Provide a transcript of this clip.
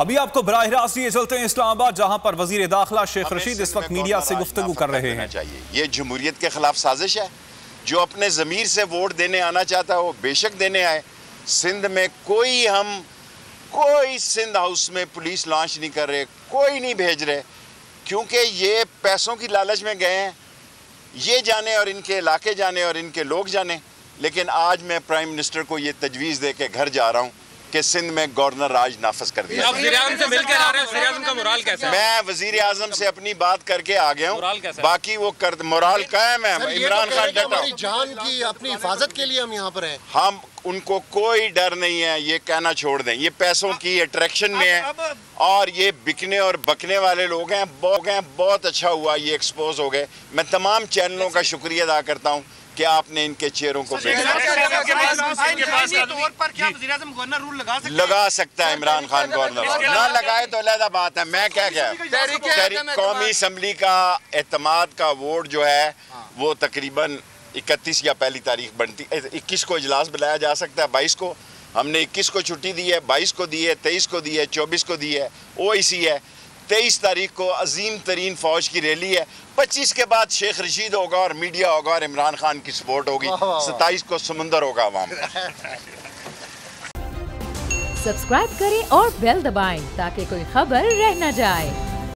अभी आपको बराह रास्त ये चलते हैं इस्लामाबाद, जहां पर वजीर दाखिला शेख रशीद इस वक्त मीडिया से गुफ्तगू कर रहे हैं। ये जमहूरियत के खिलाफ साजिश है। जो अपने ज़मीर से वोट देने आना चाहता है वो बेशक देने आए। सिंध में कोई सिंध हाउस में पुलिस लॉन्च नहीं कर रहे, कोई नहीं भेज रहे, क्योंकि ये पैसों की लालच में गए हैं। ये जाने और इनके इलाके जाने और इनके लोग जाने। लेकिन आज मैं प्राइम मिनिस्टर को ये तजवीज़ दे के घर जा रहा हूँ कि सिंध में गवर्नर राज नाफिज कर दिया। वज़ीर-ए-आज़म से मिलकर आ रहे हैं, वज़ीर-ए-आज़म का मोराल कैसा है? मैं वज़ीर आज़म से अपनी बात करके आ गया हूँ, बाकी वो मोराल कायम है। इमरान खान डटा, जान की अपनी हिफाजत के लिए हम यहाँ पर हैं। हम उनको कोई डर नहीं है, ये कहना छोड़ दें। ये पैसों की अट्रैक्शन में है और ये बिकने और बकने वाले लोग हैं। बहुत अच्छा हुआ ये एक्सपोज हो गए। मैं तमाम चैनलों का शुक्रिया अदा करता हूँ कि आपने इनके चेहरों को लगा सकता है। इमरान खान गवर्नर ना लगाए तो अलग बात है। मैं क्या कौमी असम्बली का एतमाद का वोट जो है वो तकरीबन 31 या पहली तारीख बनती, 21 को इजलास बुलाया जा सकता है। 22 को हमने 21 को छुट्टी दी है, 22 को दी है, 23 को दी है, 24 को दी है। OIC है। 23 तारीख को अजीम तरीन फौज की रैली है। 25 के बाद शेख रशीद होगा और मीडिया होगा और इमरान खान की सपोर्ट होगी। 27 को समुंदर होगा अवाम। सब्सक्राइब करें और बेल दबाएं ताकि कोई खबर रह न जाए।